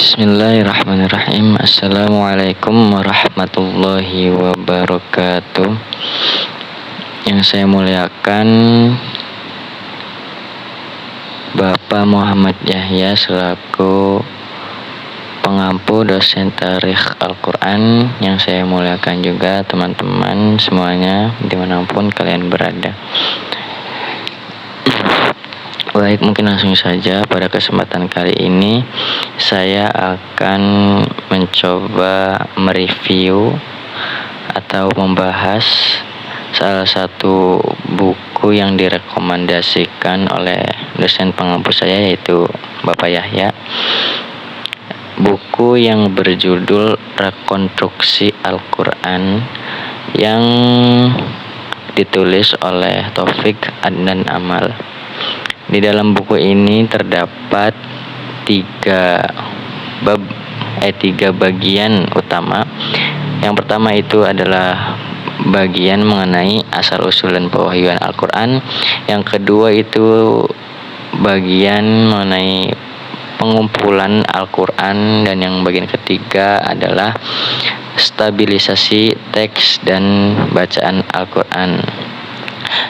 Bismillahirrahmanirrahim. Assalamualaikum warahmatullahi wabarakatuh. Yang saya muliakan Bapak Muhammad Yahya selaku pengampu dosen Tarikh Al-Quran. Yang saya muliakan juga teman-teman semuanya dimanapun kalian berada. Baik, mungkin langsung saja pada kesempatan kali ini saya akan mencoba mereview atau membahas salah satu buku yang direkomendasikan oleh dosen pengampu saya, yaitu Bapak Yahya. Buku yang berjudul Rekonstruksi Al-Quran yang ditulis oleh Taufik Adnan Amal. Di dalam buku ini terdapat tiga bagian utama. Yang pertama itu adalah bagian mengenai asal-usul dan pewahyuan Al-Quran. Yang kedua itu bagian mengenai pengumpulan Al-Quran. Dan yang bagian ketiga adalah stabilisasi teks dan bacaan Al-Quran.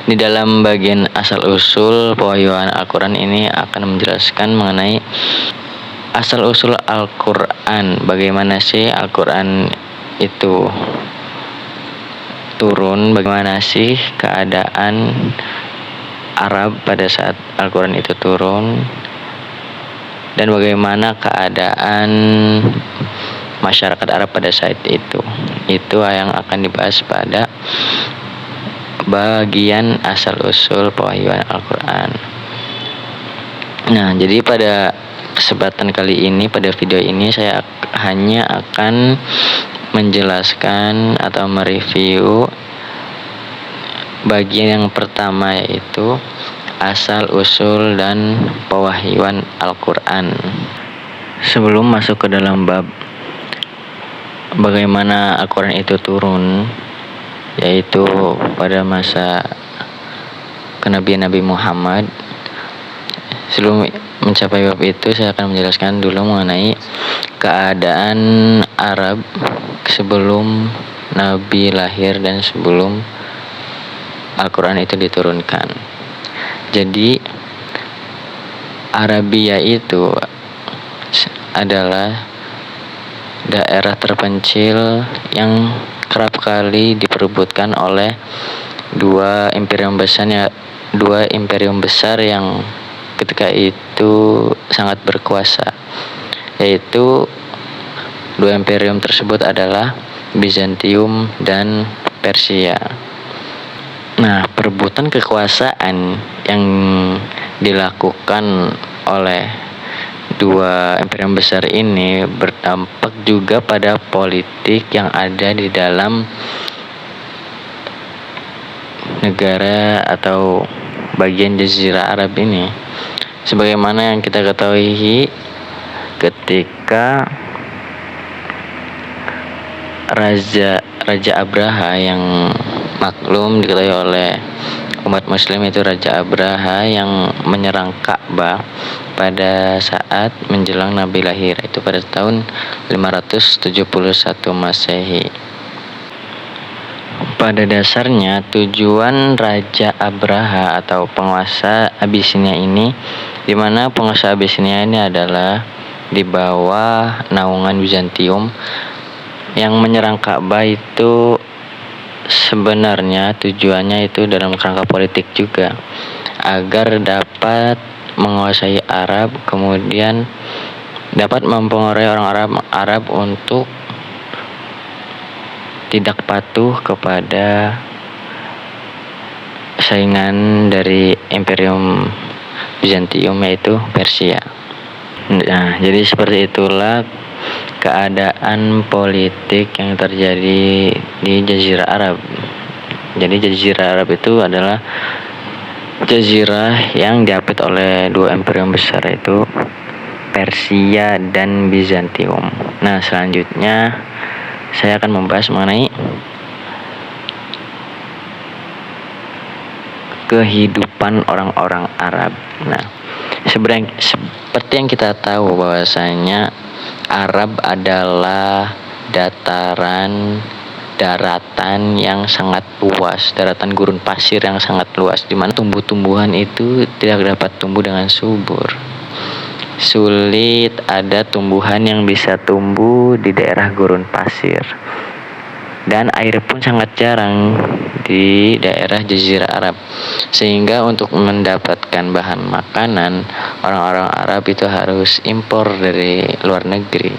Di dalam bagian asal-usul pewahyuan Al-Quran ini akan menjelaskan mengenai asal-usul Al-Quran. Bagaimana sih Al-Quran itu turun, bagaimana sih keadaan Arab pada saat Al-Quran itu turun, dan bagaimana keadaan masyarakat Arab pada saat itu. Itu yang akan dibahas pada bagian asal-usul pewahyuan Al-Quran. Nah, jadi pada kesempatan kali ini, pada video ini saya hanya akan menjelaskan atau mereview bagian yang pertama, yaitu asal-usul dan pewahyuan Al-Quran. Sebelum masuk ke dalam bab bagaimana Al-Quran itu turun, yaitu pada masa kenabian Nabi Muhammad, sebelum mencapai bab itu saya akan menjelaskan dulu mengenai keadaan Arab sebelum Nabi lahir dan sebelum Al-Quran itu diturunkan. Jadi Arabia itu adalah daerah terpencil yang kerap kali diperebutkan oleh dua imperium besar yang ketika itu sangat berkuasa, yaitu dua imperium tersebut adalah Bizantium dan Persia. Nah, perebutan kekuasaan yang dilakukan oleh dua imperium besar ini berdampak juga pada politik yang ada di dalam negara atau bagian Jazirah Arab ini. Sebagaimana yang kita ketahui, ketika Raja Abraha yang maklum diketahui oleh umat muslim, itu Raja Abraha yang menyerang Ka'bah pada saat menjelang Nabi lahir, itu pada tahun 571 Masehi. Pada dasarnya tujuan Raja Abraha atau penguasa Abyssinia ini, di mana penguasa Abyssinia ini adalah di bawah naungan Bizantium yang menyerang Ka'bah, itu sebenarnya tujuannya itu dalam kerangka politik juga, agar dapat menguasai Arab, kemudian dapat mempengaruhi orang Arab untuk tidak patuh kepada saingan dari Imperium Bizantium, yaitu Persia. Nah, jadi seperti itulah keadaan politik yang terjadi di Jazirah Arab. Jadi Jazirah Arab itu adalah jazirah yang diapit oleh dua imperium besar, yaitu Persia dan Bizantium. Nah, selanjutnya saya akan membahas mengenai kehidupan orang-orang Arab. Nah, seperti yang kita tahu bahwasanya Arab adalah daratan yang sangat luas, daratan gurun pasir yang sangat luas, di mana tumbuh-tumbuhan itu tidak dapat tumbuh dengan subur. Sulit ada tumbuhan yang bisa tumbuh di daerah gurun pasir. Dan air pun sangat jarang di daerah Jazirah Arab. Sehingga untuk mendapatkan bahan makanan, orang-orang Arab itu harus impor dari luar negeri.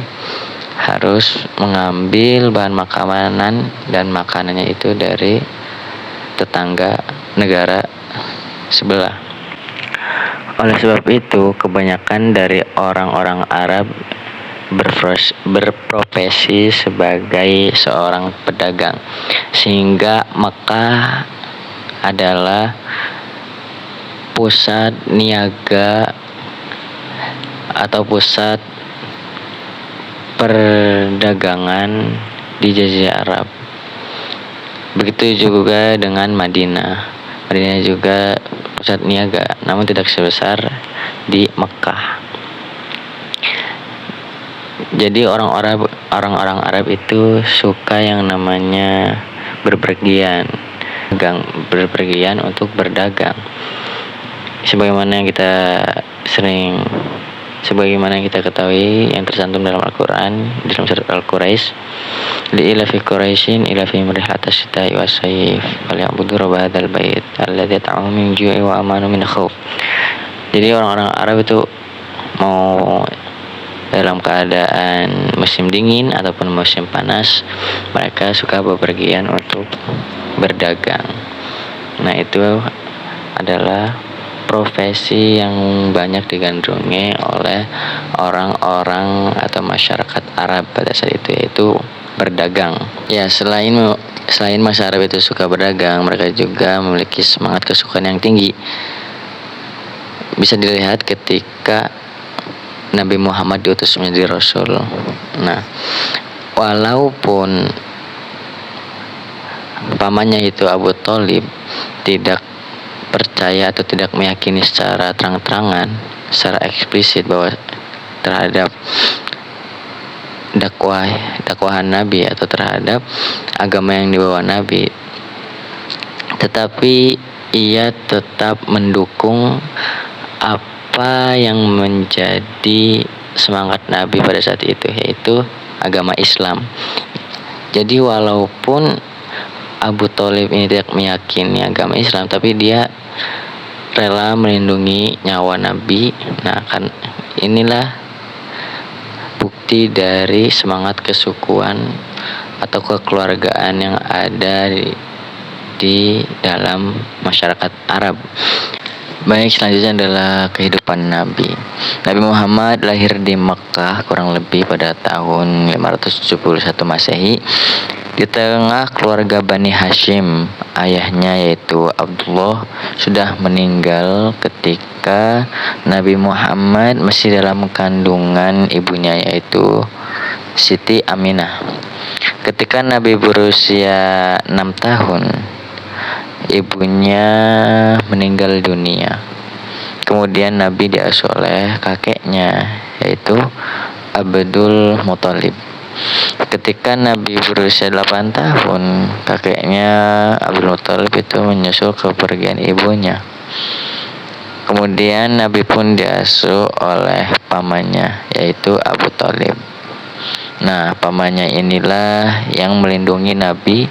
Harus mengambil bahan makanan dan makanannya itu dari tetangga negara sebelah. Oleh sebab itu, kebanyakan dari orang-orang Arab berprofesi sebagai seorang pedagang, sehingga Mekah adalah pusat niaga atau pusat perdagangan di Jazirah Arab. Begitu juga dengan Madinah. Madinah juga pusat niaga, namun tidak sebesar di Mekah. Jadi orang-orang Arab itu suka yang namanya berpergian untuk berdagang. Sebagaimana yang kita ketahui yang tercantum dalam Al-Quran, dalam surat Al-Quraisy, li'ilafi Quraisyin ilafi mrihatas syita'i was-sayf falyabudu rabb hadzal bait alladzi at'amahum min ju'i wa amanu min khauf. Jadi orang-orang Arab itu mau dalam keadaan musim dingin ataupun musim panas, mereka suka bepergian untuk berdagang. Nah, itu adalah profesi yang banyak digandrungi oleh orang-orang atau masyarakat Arab pada saat itu, yaitu berdagang. Ya, selain masyarakat Arab itu suka berdagang, mereka juga memiliki semangat kesukaan yang tinggi. Bisa dilihat ketika Nabi Muhammad diutus menjadi Rasul. Nah, walaupun pamannya itu Abu Thalib tidak percaya atau tidak meyakini secara terang-terangan, secara eksplisit bahwa terhadap dakwahan Nabi atau terhadap agama yang dibawa Nabi, tetapi ia tetap mendukung apa yang menjadi semangat Nabi pada saat itu, yaitu agama Islam. Jadi walaupun Abu Thalib ini tidak meyakini agama Islam, tapi dia rela melindungi nyawa Nabi. Nah, kan inilah bukti dari semangat kesukuan atau kekeluargaan yang ada di dalam masyarakat Arab. Baik, selanjutnya adalah kehidupan Nabi. Nabi Muhammad lahir di Mekah kurang lebih pada tahun 571 Masehi di tengah keluarga Bani Hashim. Ayahnya yaitu Abdullah sudah meninggal ketika Nabi Muhammad masih dalam kandungan ibunya yaitu Siti Aminah. Ketika Nabi berusia 6 tahun, ibunya meninggal dunia. Kemudian Nabi diasuh oleh kakeknya yaitu Abdul Muthalib. Ketika Nabi berusia 8 tahun, kakeknya Abdul Muthalib itu menyusul kepergian ibunya. Kemudian Nabi pun diasuh oleh pamannya yaitu Abu Thalib. Nah, pamannya inilah yang melindungi Nabi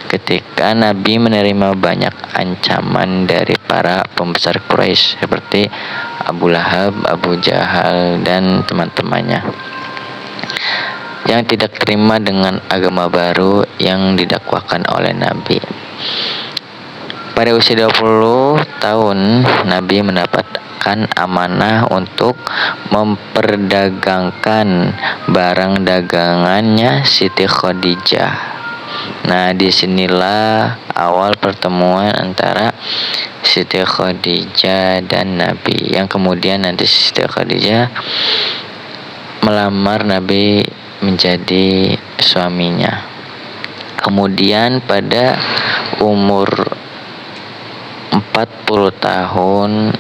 ketika Nabi menerima banyak ancaman dari para pembesar Quraisy seperti Abu Lahab, Abu Jahal, dan teman-temannya yang tidak terima dengan agama baru yang didakwakan oleh Nabi. Pada usia 20 tahun, Nabi mendapatkan amanah untuk memperdagangkan barang dagangannya Siti Khadijah. Nah, disinilah awal pertemuan antara Siti Khadijah dan Nabi, yang kemudian nanti Siti Khadijah melamar Nabi menjadi suaminya. Kemudian pada umur 40 tahun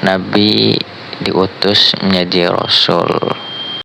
Nabi diutus menjadi Rasul.